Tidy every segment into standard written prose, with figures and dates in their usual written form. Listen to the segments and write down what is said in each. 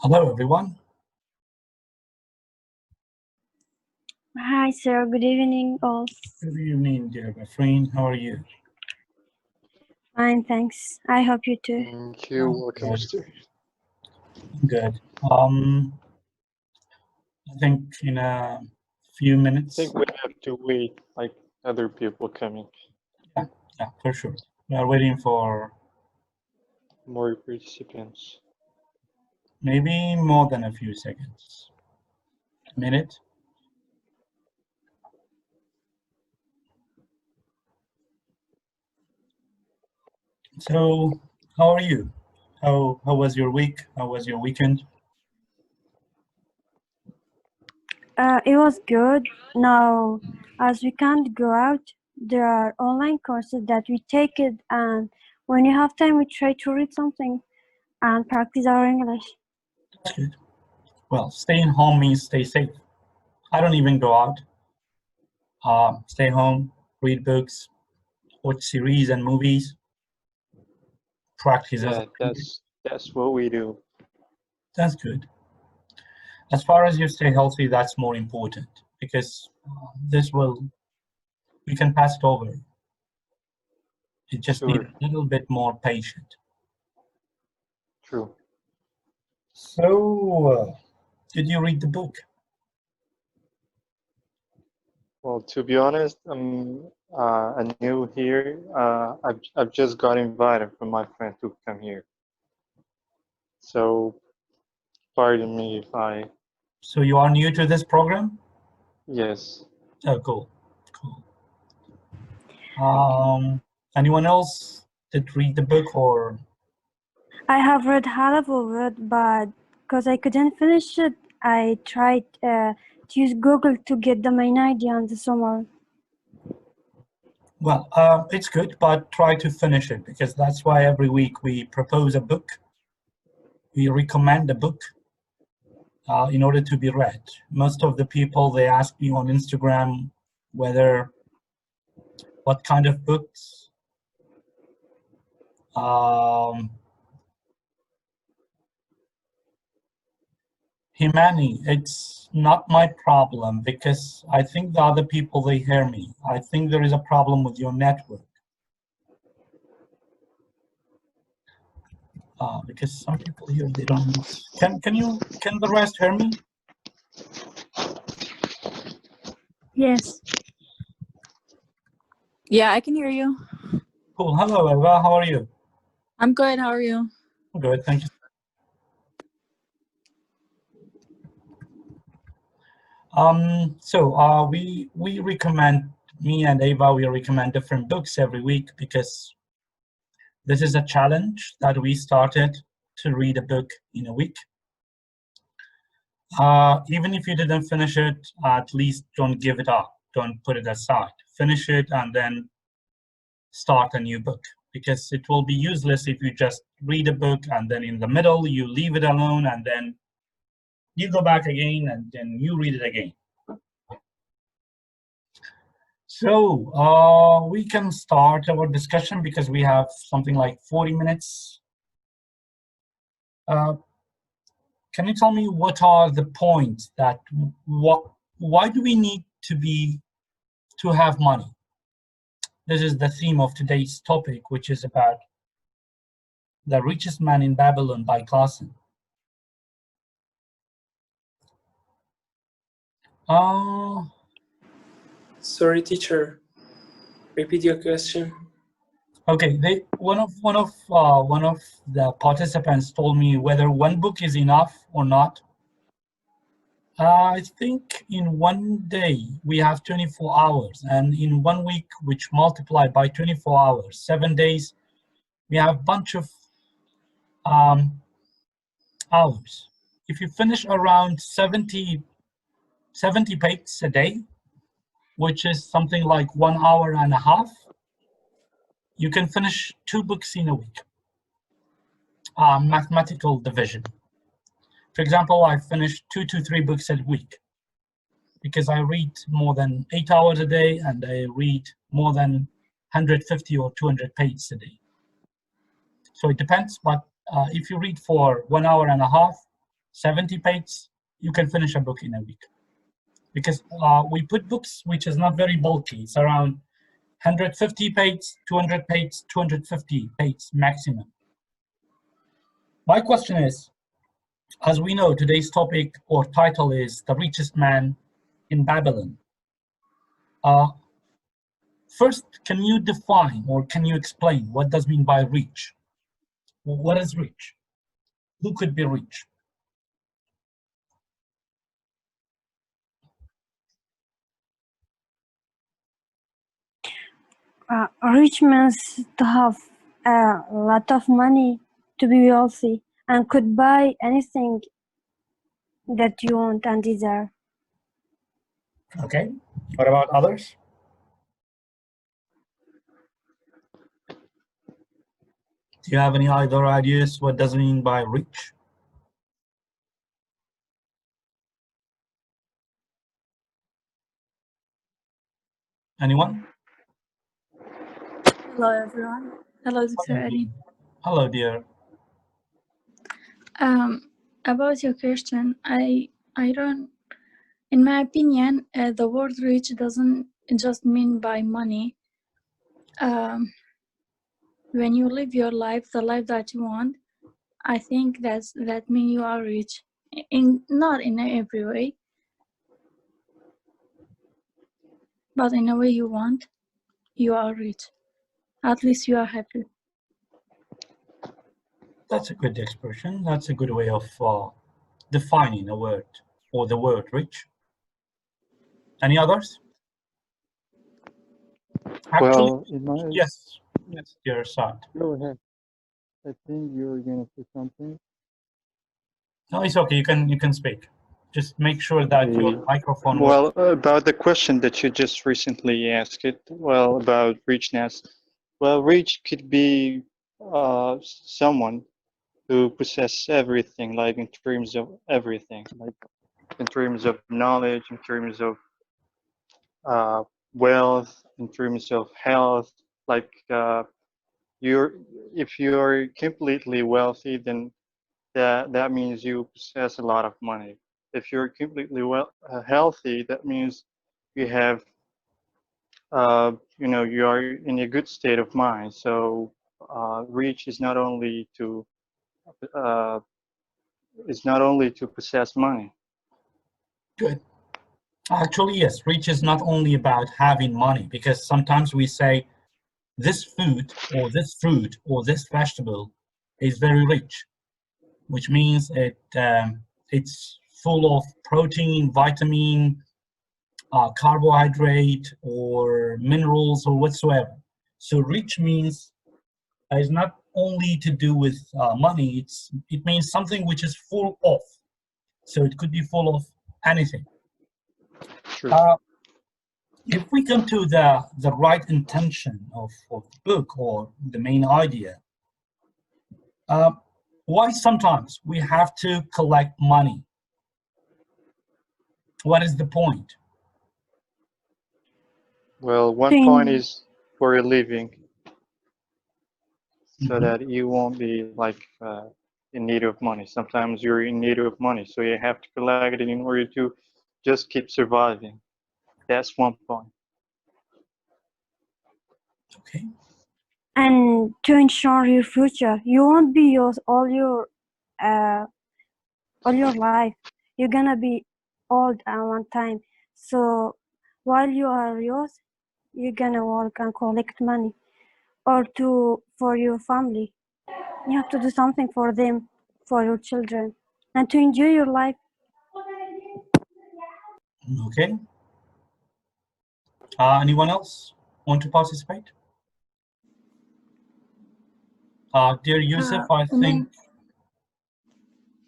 Hello, everyone. Hi, sir. Good evening, all. Good evening, dear my friend. How are you? Fine, thanks. I hope you too. Thank you. Welcome, Good. Mr. Good. I think in a few I minutes. think we have to wait, like other people coming. Yeah, for sure. We are waiting for More participants. maybe more than a few seconds. A minute. So, how are you? How was your week? How was your weekend? It was good. Now, as we can't go out, there are online courses that we take it, and when you have time, we try to read something and practice our English. That's good. Well, staying home means stay safe. I don't even go out. Stay home, read books, watch series and movies, practice. Yeah, that's what we do. That's good. As far as you stay healthy, that's more important because we can pass it over. You just need Sure. a little bit more patient. True. So, did you read the book? Well, to be honest, I'm new here. I've just got invited from my friend to come here. So, pardon me if I. So you are new to this program? Yes. Oh, cool. Anyone else did read the book or? I have read half of it, but because I couldn't finish it, I tried to use Google to get the main idea and the summary. Well, it's good, but try to finish it because that's why every week we propose a book. We recommend a book in order to be read. Most of the people, they ask me on Instagram what kind of books. Himani, it's not my problem because I think the other people, they hear me. I think there is a problem with your network. Because some people here, they don't. Can the rest hear me? Yes. Yeah, I can hear you. Cool. Hello, Eva. How are you? I'm good. How are you? I'm good. Thank you. So we recommend, me and Eva, we recommend different books every week because this is a challenge that we started to read a book in a week. Even if you didn't finish it, at least don't give it up. Don't put it aside. Finish it and then start a new book, because it will be useless if you just read a book and then in the middle you leave it alone and then you go back again and then you read it again. So we can start our discussion because we have something like 40 minutes. Can you tell me what are the points that why do we need to have money? This is the theme of today's topic, which is about The Richest Man in Babylon by Clason. Sorry, teacher. Repeat your question. Okay, one of the participants told me whether one book is enough or not. I think in one day we have 24 hours, and in 1 week, which multiplied by 24 hours, 7 days, we have a bunch of hours. If you finish around 70 pages a day, which is something like 1 hour and a half, you can finish 2 books in a week. Mathematical division. For example, I finish 2 to 3 books a week because I read more than 8 hours a day and I read more than 150 or 200 pages a day. So it depends, but if you read for 1 hour and a half, 70 pages, you can finish a book in a week. Because we put books which is not very bulky. It's around 150 pages, 200 pages, 250 pages maximum. My question is, as we know, today's topic or title is The Richest Man in Babylon. First, can you define or can you explain what does mean by rich? What is rich? Who could be rich? Rich means to have a lot of money, to be wealthy, and could buy anything that you want and desire. Okay, what about others? Do you have any other ideas what does it mean by rich? Anyone? Hello, everyone. Hello, Dr. Eddie. Hello, dear. About your question, I don't. In my opinion, the word rich doesn't just mean by money. When you live your life, the life that you want, I think that means you are rich. Not in every way, but in a way you want, you are rich. At least you are happy. That's a good expression. That's a good way of defining a word or the word rich. Any others? Actually, Well, in my yes, dear Saad. go ahead. I think you're gonna say something. No, it's okay. You can speak. Just make sure that your microphone Well, works. about the question that you just recently asked it, well, about richness. Well, rich could be someone who possesses everything, like in terms of everything, like in terms of knowledge, in terms of wealth, in terms of health. Like if you're completely wealthy, then that means you possess a lot of money. If you're completely healthy, that means you have you are in a good state of mind. So rich is not only to possess money. Good. Actually, yes, rich is not only about having money, because sometimes we say this food or this fruit or this vegetable is very rich, which means it's full of protein, vitamin, carbohydrate, or minerals, or whatsoever. So rich means is not only to do with money. It means something which is full of. So it could be full of anything. True. If we come to the right intention of the book or the main idea, why sometimes we have to collect money? What is the point? Well, one point is for a living, so that you won't be like in need of money. Sometimes you're in need of money, so you have to collect it in order to just keep surviving. That's one point. Okay. And to ensure your future, you won't be yours all your life. You're gonna be old at one time. So while you are yours, you're gonna work and collect money, or for your family. You have to do something for them, for your children, and to enjoy your life. Okay. Anyone else want to participate? Dear Yusuf, I think.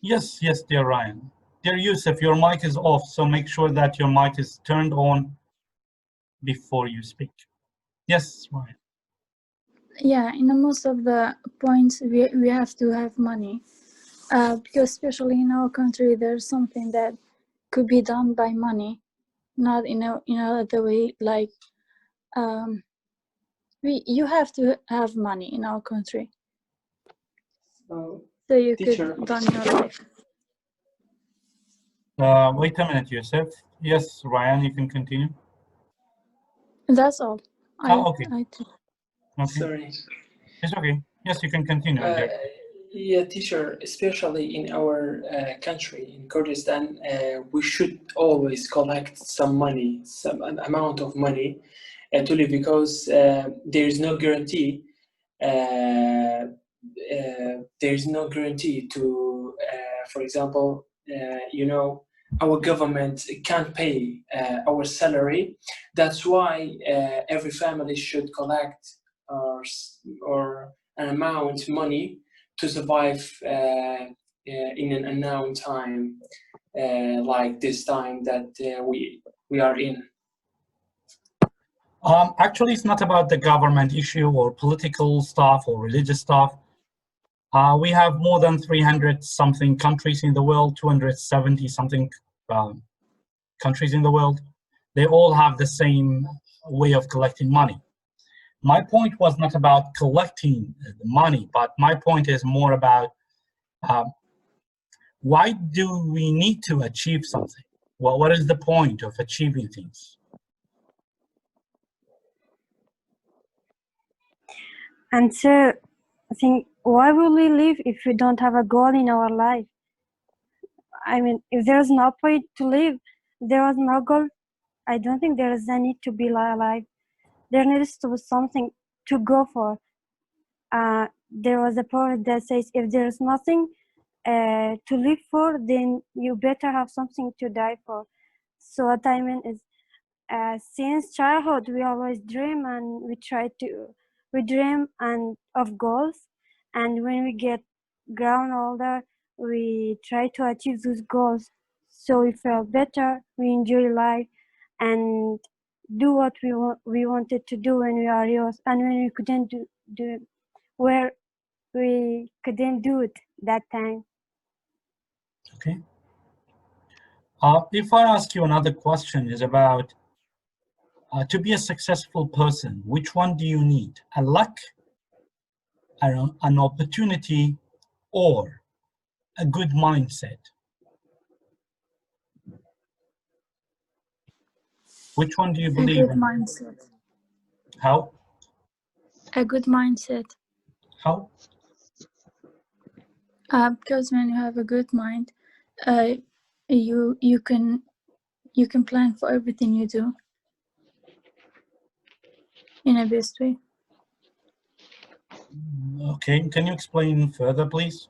Yes, dear Ryan. Dear Yusuf, your mic is off, so make sure that your mic is turned on before you speak. Yes, Ryan. Yeah, in most of the points, we have to have money. Because especially in our country, there's something that could be done by money, not in another way. Like, you have to have money in our country, so you Teacher, could run your life. Wait a minute, Yusuf. Yes, Ryan, you can continue. That's all. Oh, okay. Okay, Sorry. it's okay. Yes, you can continue. Yeah, teacher, especially in our country, in Kurdistan, we should always collect some money, an amount of money to live, because there is no guarantee. There is no guarantee to, for example, our government can't pay our salary. That's why every family should collect or an amount money to survive in an unknown time, like this time that we are in. Actually, it's not about the government issue or political stuff or religious stuff. We have more than 300 something countries in the world, 270 something countries in the world. They all have the same way of collecting money. My point was not about collecting the money, but my point is more about why do we need to achieve something? Well, what is the point of achieving things? And so I think, why will we live if we don't have a goal in our life? I mean, if there's no point to live, there was no goal, I don't think there is a need to be alive. There needs to be something to go for. There was a poet that says, if there's nothing to live for, then you better have something to die for. So what I mean is, since childhood, we always dream and we dream and of goals. And when we get grown older, we try to achieve those goals. So we feel better, we enjoy life, and do what we wanted to do when we are youth, and when we couldn't do where we couldn't do it that time. Okay. If I ask you another question, is about to be a successful person, which one do you need? A luck, an opportunity, or a good mindset? Which one do you believe? A good mindset. How? A good mindset. How? Because when you have a good mind, you can plan for everything you do in a best way. Okay, can you explain further, please?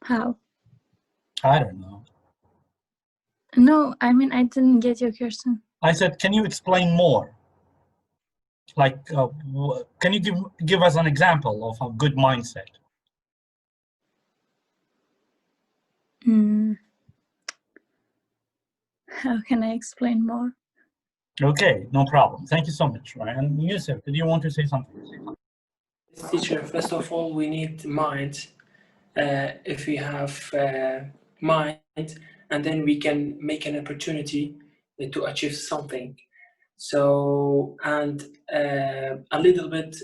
How? I don't know. No, I mean, I didn't get your question. I said, can you explain more? Like, can you give us an example of a good mindset? How can I explain more? Okay, no problem. Thank you so much, Ryan. Yusuf, did you want to say something? Teacher, first of all, we need mind. If we have mind, and then we can make an opportunity to achieve something. So, and a little bit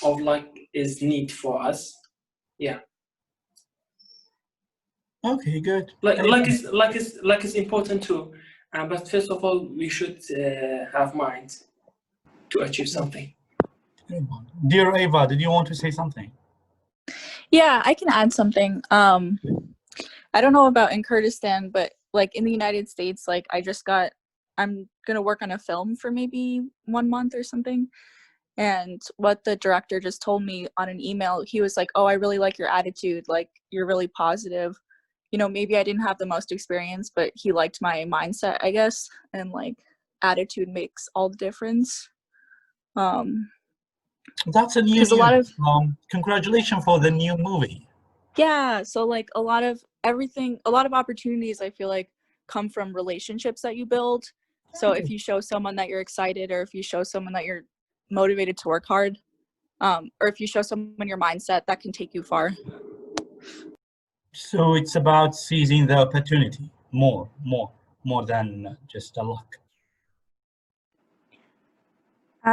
of luck is need for us. Yeah. Okay, good. Luck is important too, but first of all, we should have mind to achieve something. Dear Ava, did you want to say something? Yeah, I can add something. I don't know about in Kurdistan, but like in the United States, like I'm gonna work on a film for maybe 1 month or something. And what the director just told me on an email, he was like, "Oh, I really like your attitude. Like, you're really positive. You know, maybe I didn't have the most experience, but he liked my mindset, I guess. And like, attitude makes all the difference." That's a new Because a lot of congratulations for the new movie. Yeah, so like a lot of opportunities I feel like come from relationships that you build. So if you show someone that you're excited, or if you show someone that you're motivated to work hard, or if you show someone your mindset, that can take you far. So it's about seizing the opportunity more than just a luck.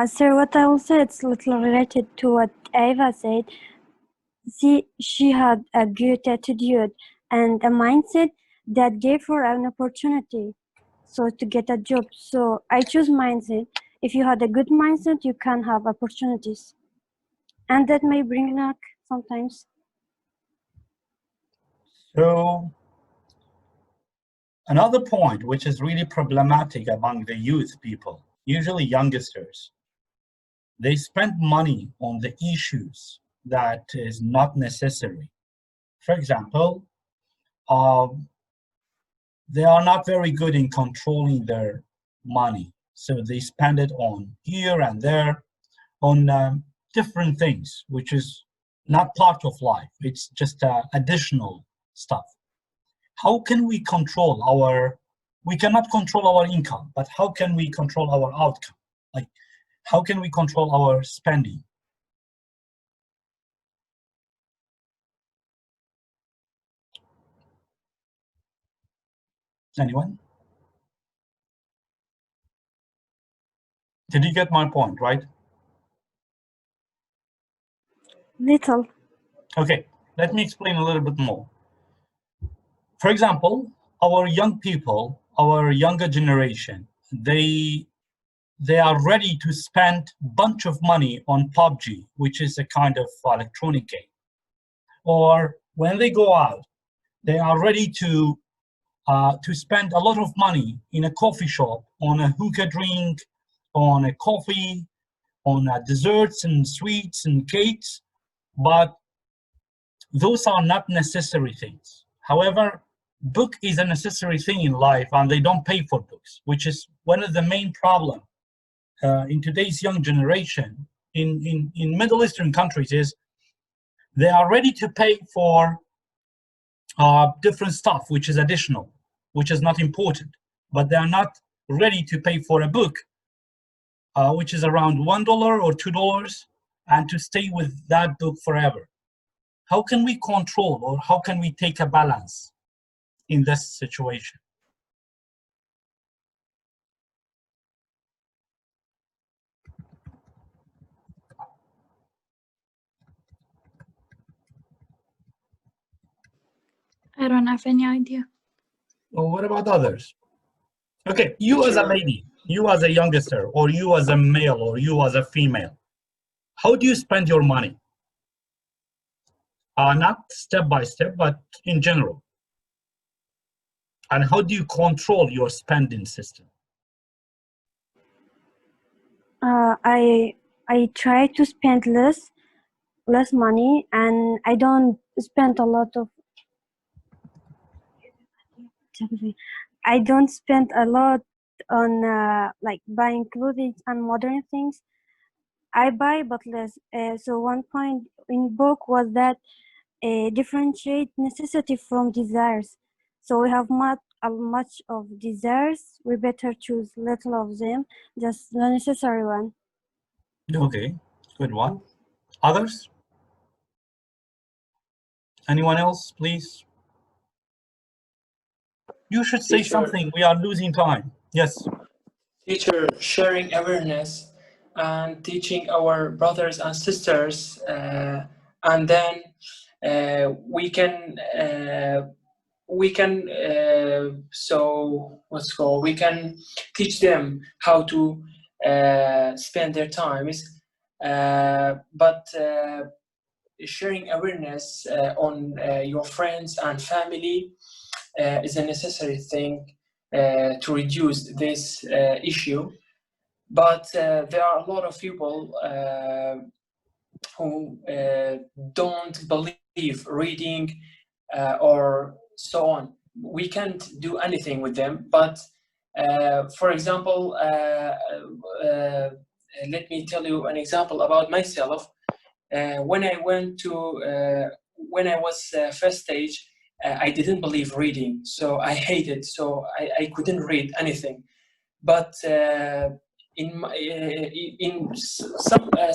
So what I will say, it's a little related to what Ava said. She had a good attitude, and a mindset that gave her an opportunity so to get a job. So I choose mindset. If you had a good mindset, you can have opportunities, and that may bring luck sometimes. So another point which is really problematic among the youth people, usually youngsters, they spend money on the issues that is not necessary. For example, they are not very good in controlling their money. So they spend it on here and there on different things, which is not part of life. It's just additional stuff. How can we control we cannot control our income, but how can we control our outcome? Like, how can we control our spending? Anyone? Did you get my point, right? Little. Okay, let me explain a little bit more. For example, our young people, our younger generation, they are ready to spend a bunch of money on PUBG, which is a kind of electronic game. Or when they go out, they are ready to spend a lot of money in a coffee shop, on a hookah drink, on a coffee, on desserts and sweets and cakes, but those are not necessary things. However, book is a necessary thing in life, and they don't pay for books, which is one of the main problems in today's young generation in Middle Eastern countries. Is they are ready to pay for different stuff, which is additional, which is not important, but they are not ready to pay for a book, which is around $1 or $2, and to stay with that book forever. How can we control, or how can we take a balance in this situation? I don't have any idea. Or what about others? Okay, you as a Teacher, lady, you as a youngster, or you as a male, or you as a female, how do you spend your money? Not step by step, but in general. And how do you control your spending system? I try to spend less money, and I don't spend a lot of. I don't spend a lot on like buying clothing and modern things. I buy but less. So one point in book was that differentiate necessity from desires. So we have much of desires. We better choose little of them, just the necessary one. Okay, good one. Others? Anyone else, please? You should say teacher, something. We are losing time. Yes. teacher, sharing awareness and teaching our brothers and sisters, and then we can so what's called we can teach them how to spend their times, but sharing awareness on your friends and family is a necessary thing to reduce this issue. But there are a lot of people who don't believe reading or so on. We can't do anything with them. But for example, let me tell you an example about myself. When I was first stage, I didn't believe reading, so I hated, so I couldn't read anything. But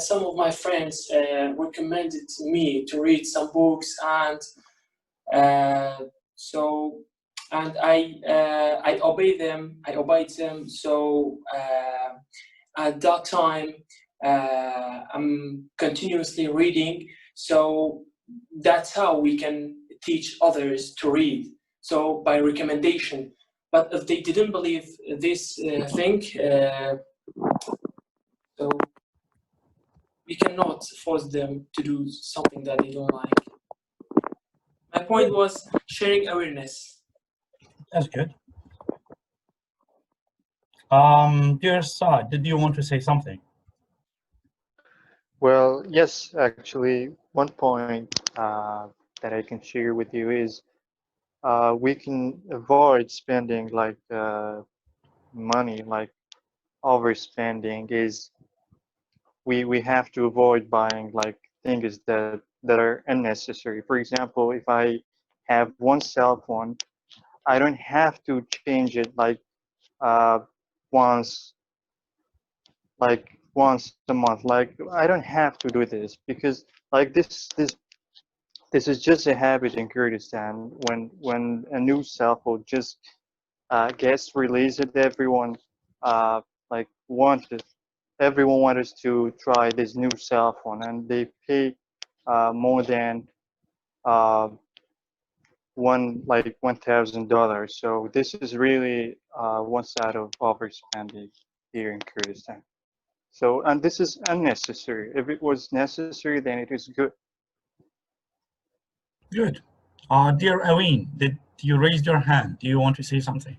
some of my friends recommended me to read some books, and so and I obeyed them. So at that time, I'm continuously reading. So that's how we can teach others to read. So by recommendation. But if they didn't believe this thing, so we cannot force them to do something that they don't like. My point was sharing awareness. That's good. Dear Saad, did you want to say something? Well, yes, actually, one point that I can share with you is we can avoid spending like money, like overspending is we have to avoid buying like things that are unnecessary. For example, if I have one cell phone, I don't have to change it uh, once once a month. Like I don't have to do this because like this is just a habit in Kurdistan. When a new cell phone just gets released, everyone like wanted everyone wanted to try this new cell phone, and they pay more than uh, $1,000. So this is really one side of overspending here in Kurdistan. So, and this is unnecessary. If it was necessary, then it is good. Good. Dear Aween, did you raise your hand? Do you want to say something?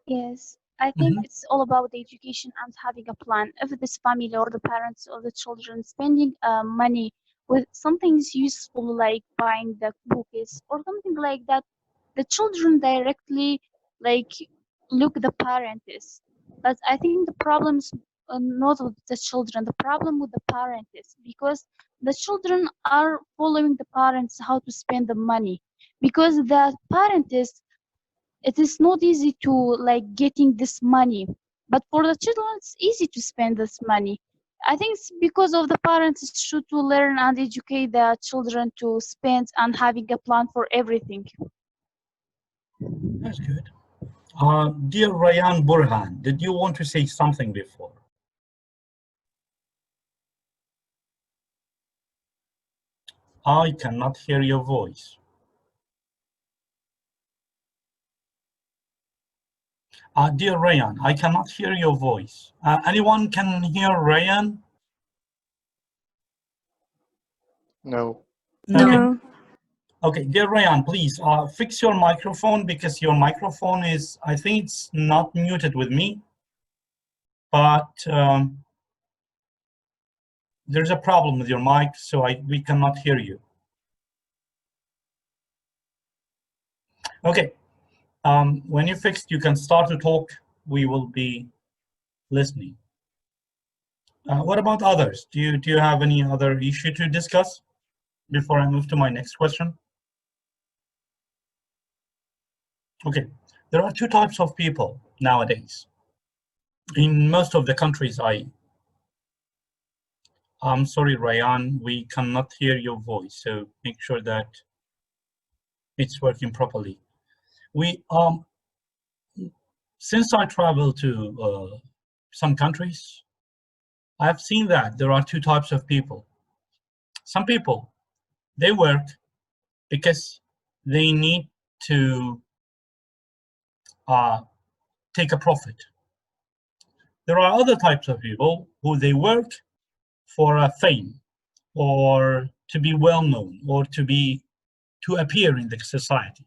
Yes, I think it's all about the education and having a plan. If this family or the parents or the children spending money with something useful like buying the books or something like that, the children directly like look the parents. But I think the problems not with the children. The problem with the parents because the children are following the parents how to spend the money because the parents it is not easy to like getting this money, but for the children it's easy to spend this money. I think it's because of the parents should to learn and educate the children to spend and having a plan for everything. That's good. Dear Rayan Burhan, did you want to say something before? I cannot hear your voice. Dear Rayan, I cannot hear your voice. Anyone can hear Rayan? No. Okay. No. Okay, dear Rayan, please fix your microphone because your microphone is, I think it's not muted with me, but there's a problem with your mic, so we cannot hear you. Okay, when you fixed, you can start to talk. We will be listening. What about others? Do you have any other issue to discuss before I move to my next question? Okay, there are two types of people nowadays. In most of the countries, I'm sorry, Rayan, we cannot hear your voice, so make sure that it's working properly. Since I travel to some countries, I've seen that there are two types of people. Some people, they work because they need to take a profit. There are other types of people who they work for a fame or to be well known or to appear in the society.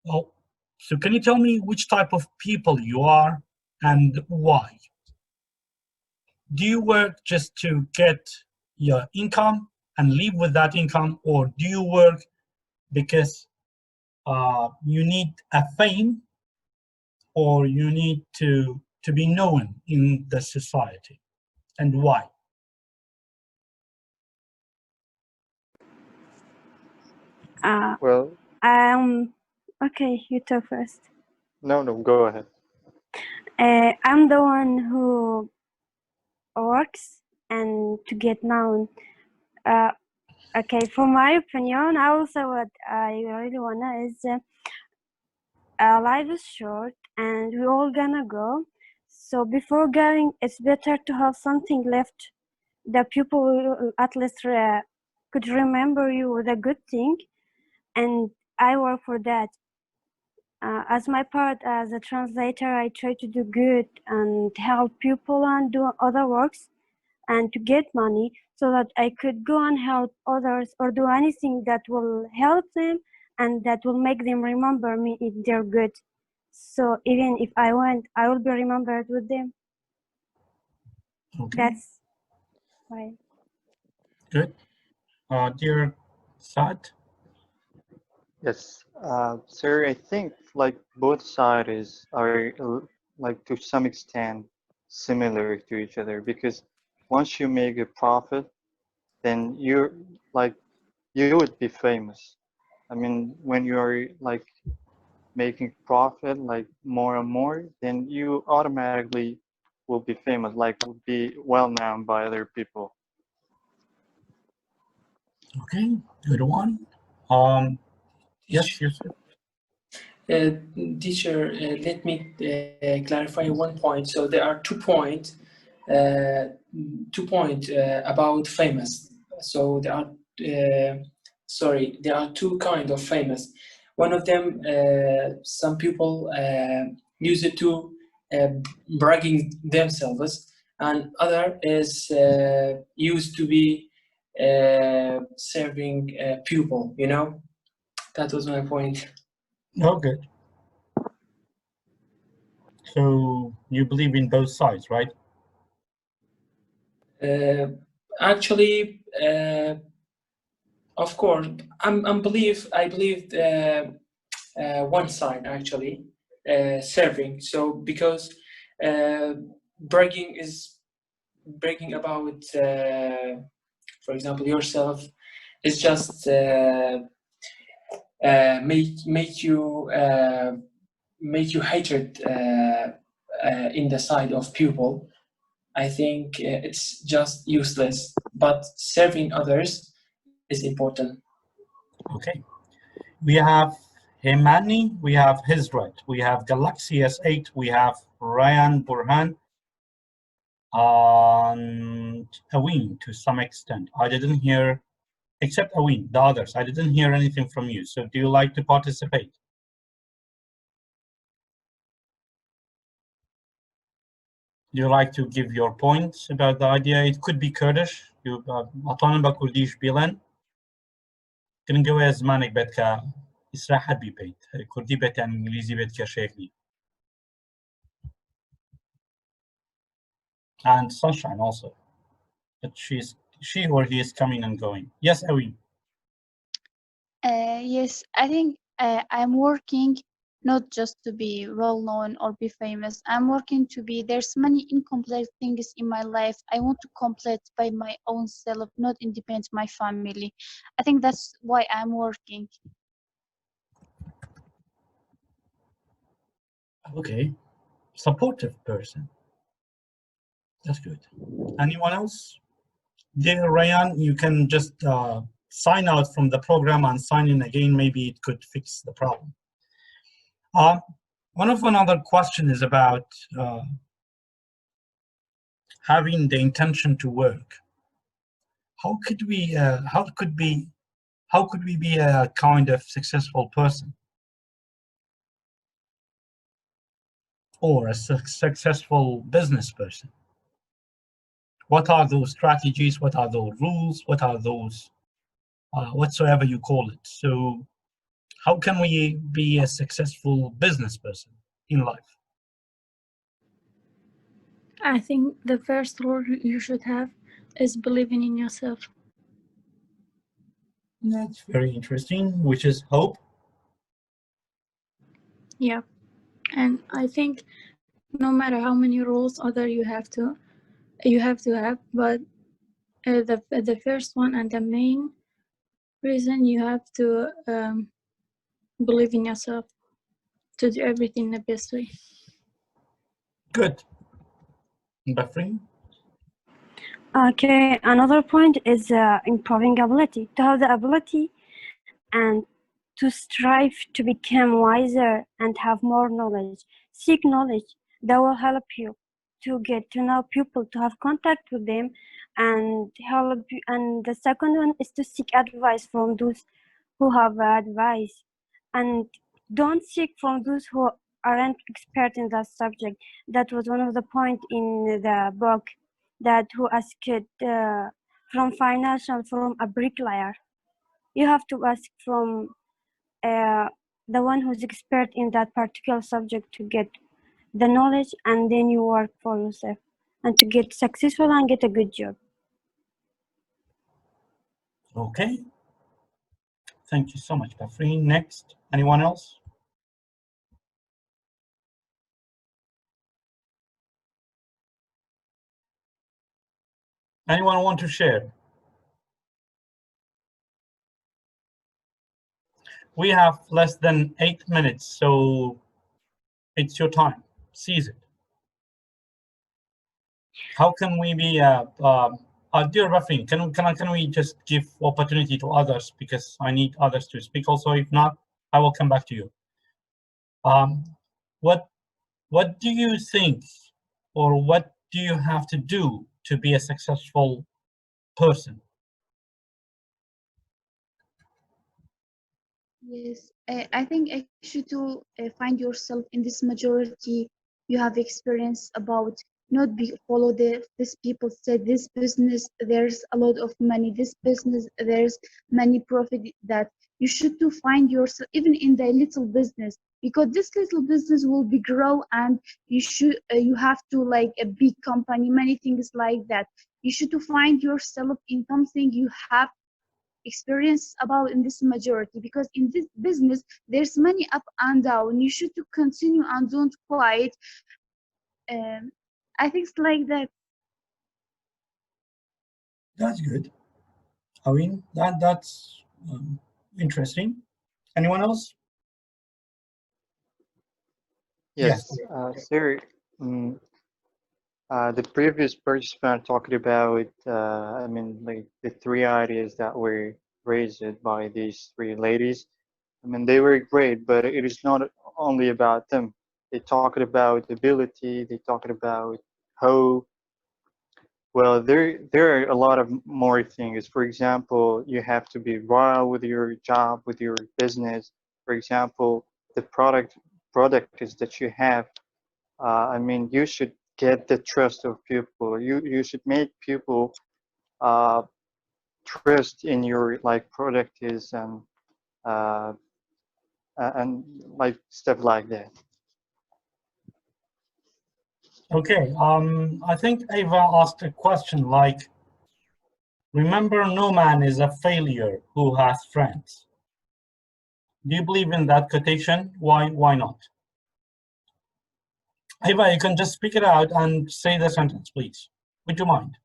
Oh, so can you tell me which type of people you are and why? Do you work just to get your income and live with that income, or do you work because you need a fame or you need to be known in the society, and why? Well, Okay, you talk first. no, go ahead. I'm the one who works and to get known. Okay, for my opinion, also what I really wanna is life is short and we're all gonna go. So before going, it's better to have something left that people will at least could remember you with a good thing, and I work for that. As my part as a translator, I try to do good and help people and do other works and to get money so that I could go and help others or do anything that will help them and that will make them remember me if they're good. So even if I went, I will be remembered with them. Okay, That's why. good. Dear Saad, Yes, sir. I think like both sides are like to some extent similar to each other because once you make a profit, then you're like you would be famous. I mean, when you're like making profit like more and more, then you automatically will be famous, like will be well known by other people. okay, good one. Um, yes, Yusuf. Teacher, let me clarify one point. So there are 2 points, uh, 2 points about famous. So there are, there are two kinds of famous. One of them, some people use it to uh, bragging themselves, and other is used to be serving people. You know, that was my point. Oh, good. So you believe in both sides, right? Actually, of course, I believe one side actually serving. So because uh, bragging is bragging about, for example, yourself is just make you hatred in the side of people. I think it's just useless. But serving others is important. Okay. We have Hemani, we have Hizrat, we have Galaxy S8, we have Ryan Burhan, and Aween to some extent. I didn't hear, except Aween, the others, I didn't hear anything from you. So do you like to participate? Do you like to give your points about the idea? It could be Kurdish. You أطالما كرديش بيلن كن جوا زمانك بدك إسراحة بيبيت كردي بيت يعني إنجليزي بيت كشيكني and Sunshine also, but she or he is coming and going. Yes, Aween. Yes, I think I'm working not just to be well known or be famous. I'm working to be, there's many incomplete things in my life I want to complete by my own self, not independent my family. I think that's why I'm working. Okay, supportive person. That's good. Anyone else? Dear Ryan, you can just sign out from the program and sign in again. Maybe it could fix the problem. Another question is about having the intention to work. How could we be a kind of successful person or a successful business person? What are those strategies? What are those rules? What are those whatsoever you call it? So how can we be a successful business person in life? I think the first rule you should have is believing in yourself. That's very interesting, which is hope. Yeah, and I think no matter how many rules other you have to have, but the first one and the main reason you have to believe in yourself to do everything the best way. Good. Bafrin? Okay, another point is improving ability. To have the ability and to strive to become wiser and have more knowledge. Seek knowledge that will help you to get to know people, to have contact with them, and help. And the second one is to seek advice from those who have advice, and don't seek from those who aren't expert in that subject. That was one of the point in the book, that who asked from financial, from a bricklayer. You have to ask from the one who's expert in that particular subject to get the knowledge, and then you work for yourself and to get successful and get a good job. Okay. Thank you so much, Kafreen. Next, anyone else? Anyone want to share? We have less than 8 minutes, so it's your time. Seize it. How can we be, dear Rafin, can we just give opportunity to others, because I need others to speak also. If not, I will come back to you. What do you think, or what do you have to do to be a successful person? Yes, I think I should to find yourself in this majority you have experience about, not be follow this people said this business there's a lot of money, this business there's many profit, that you should to find yourself even in the little business, because this little business will be grow, and you should you have to like a big company, many things like that. You should to find yourself in something you have experience about in this majority, because in this business there's many up and down. You should to continue and don't quit. I think it's like that. That's good. I mean, that's interesting. Anyone else? Yes, sir. mm, the previous participant talked about, I mean, like the three ideas that were raised by these three ladies. I mean, they were great, but it is not only about them. They talked about ability, they talked about hope. Well, there are a lot of more things. For example, you have to be loyal with your job, with your business. For example, the product is that you have. I mean, you should get the trust of people. You should make people uh, trust in your like product is, uh, and like stuff like that. Okay. I think Ava asked a question like, remember, no man is a failure who has friends. Do you believe in that quotation? Why not? Ava, you can just speak it out and say the sentence, please. Would you mind?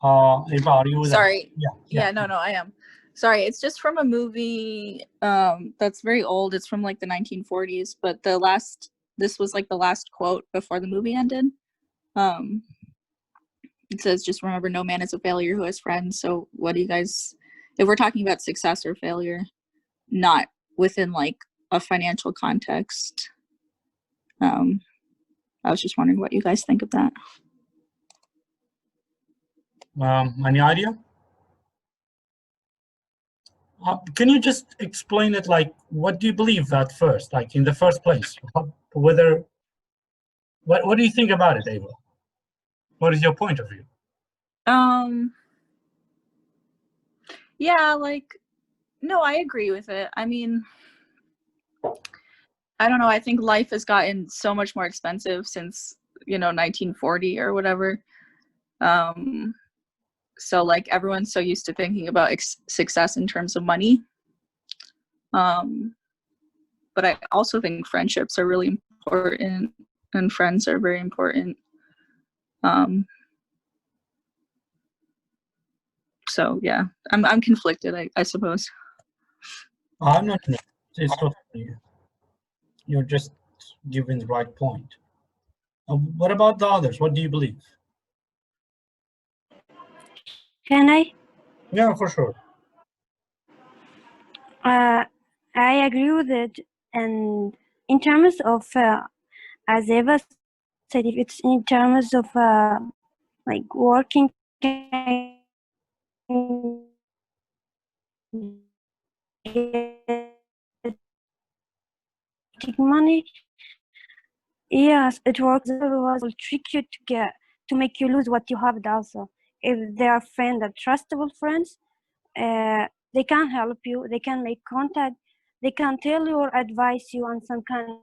Ava, are you there? Sorry. Yeah. No, I am. Sorry, it's just from a movie that's very old. It's from like the 1940s, but this was like the last quote before the movie ended. It says, just remember, no man is a failure who has friends. So what do you guys, if we're talking about success or failure, not within like a financial context, I was just wondering what you guys think of that. Any idea? Can you just explain it, like, what do you believe at first, like in the first place? What do you think about it, Ava? What is your point of view? Yeah, like, no, I agree with it. I mean, I don't know. I think life has gotten so much more expensive since, 1940 or whatever. So like everyone's so used to thinking about success in terms of money. But I also think friendships are really important, and friends are very important. So yeah, I'm conflicted, I suppose. I'm not. It's totally. You're just giving the right point. What about the others? What do you believe? Can I? Yeah, for sure. I agree with it. And in terms of, as Eva said, if it's in terms of like working money, yes, it works. Otherwise, will trick you to make you lose what you have. Also, if they are friends, are trustable friends, they can help you. They can make contact. They can tell you or advise you, and some can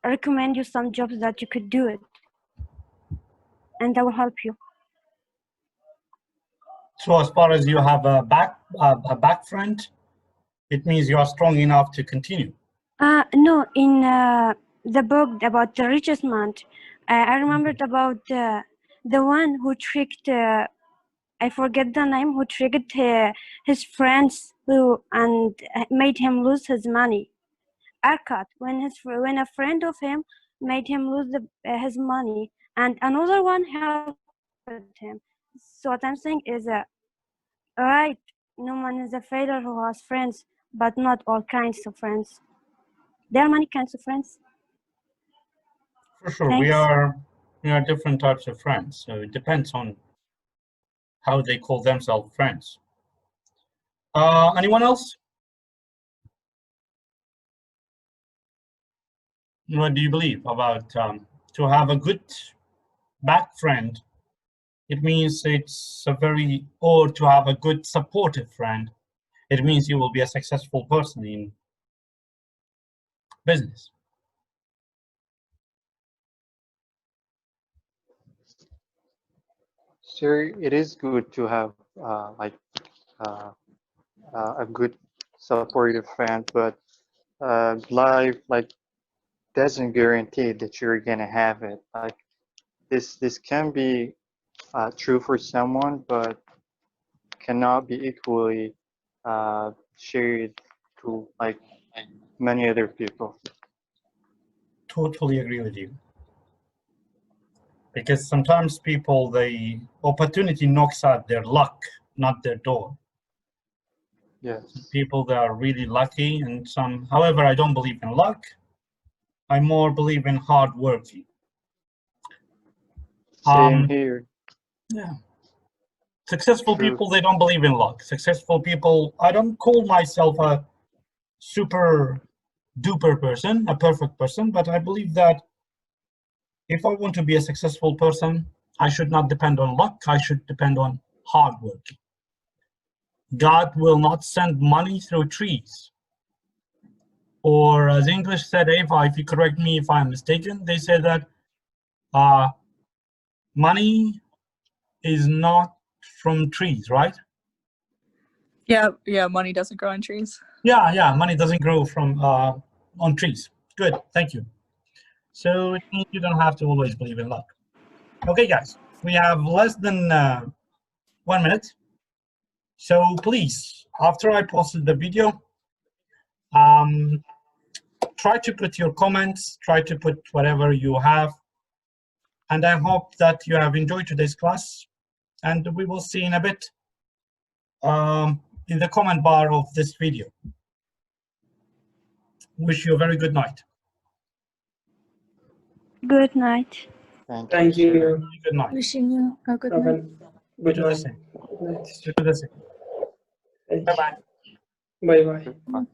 recommend you some jobs that you could do it, and that will help you. So as far as you have a back friend, it means you are strong enough to continue. No, in the book about the richest man, I remembered about the one who tricked. I forget the name. Who tricked his friends and made him lose his money. Arcot, when a friend of him made him lose his money, and another one helped him. So what I'm saying is right. No one is a failure who has friends, but not all kinds of friends. There are many kinds of friends. For sure, Thanks. we are different types of friends, so it depends on how they call themselves friends. Anyone else? What do you believe about to have a good back friend? It means it's or to have a good supportive friend. It means you will be a successful person in business. Sir, it is good to have uh, a good supportive friend, but life doesn't guarantee that you're gonna have it. Like this can be true for someone, but cannot be equally shared to many other people. Totally agree with you. Because sometimes people, the opportunity knocks at their luck, not their door. Yes. People that are really lucky, and however, I don't believe in luck. I more believe in hard working. Same here. Yeah. Successful True. people, they don't believe in luck. Successful people, I don't call myself a super duper person, a perfect person, but I believe that if I want to be a successful person, I should not depend on luck. I should depend on hard work. God will not send money through trees. Or as English said, Eva, if you correct me if I'm mistaken, they said that money is not from trees, right? Yeah, money doesn't grow on trees. Yeah, money doesn't grow from on trees. Good, thank you. So it means you don't have to always believe in luck. Okay, guys, we have less than 1 minute. So please, after I posted the video, try to put your comments, try to put whatever you have. And I hope that you have enjoyed today's class. And we will see in a bit in the comment bar of this video. Wish you a very good night. Good night. Thank Sir. you. Good night. Wishing you a good Have night. a good You do the night. same. Good night. You do the same. Bye-bye. Bye bye. Goodbye.